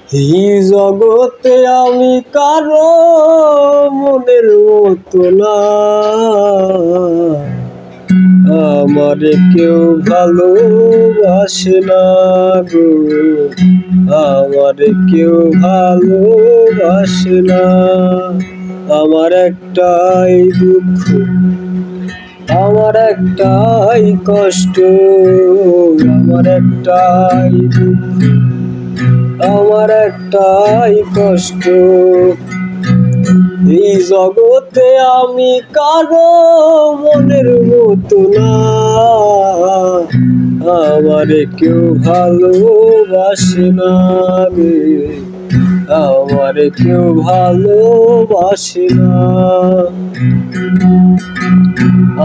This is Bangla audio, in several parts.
এই জগতে আমি কারো মনের মতো না, আমারে কেউ ভালোবাসে না গো, আমারে কেউ ভালোবাসে না। আমার একটাই দুঃখ, আমার একটাই কষ্ট, আমার একটাই দুঃখ, আমার একটাই কষ্ট। এই জগতে আমি কারো মনের মতো না, আমারে কেউ ভালোবাসে না রে, আমারে কেউ ভালোবাসে না।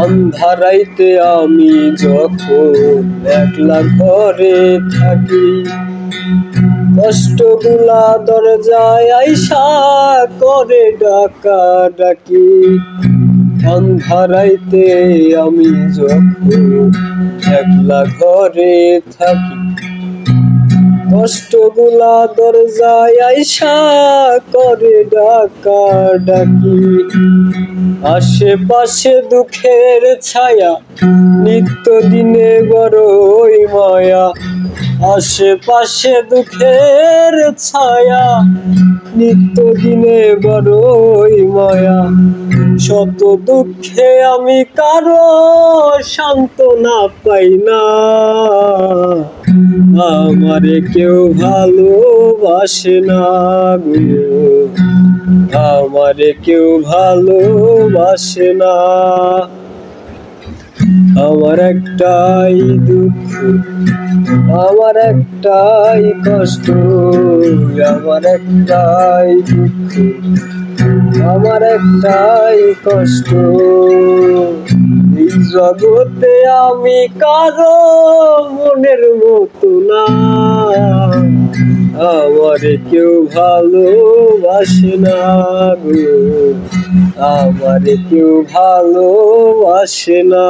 আন্ধারাইতে আমি যখন একলা ঘরে থাকি, কষ্টগুলা দরজায় আইসা করে ডাকা ডাকি। আন্ধারাইতে আমি যখন একলা ঘরে থাকি, কষ্টগুলা দরজায় আইসা করে ডাকা ডাকি। আশেপাশে দুঃখের ছায়া, নিত্য দিনে বড়ই মায়া। আশেপাশে দুঃখের ছায়া, নিত্য দিনে বড়ই মায়া। শত দুঃখে আমি কারো সান্ত্বনা পাই না, আমারে কেউ ভালোবাসে না গো, আমারে কেউ ভালোবাসে না। আমার একটাই দুঃখ, আমার একটাই কষ্ট, আমার একটাই দুঃখ, আমার একটাই কষ্ট। এই জগতে আমি কারো মনের মতো না, আমারে কেউ ভালোবাসে না গো, আমারে কেউ ভালোবাসে না।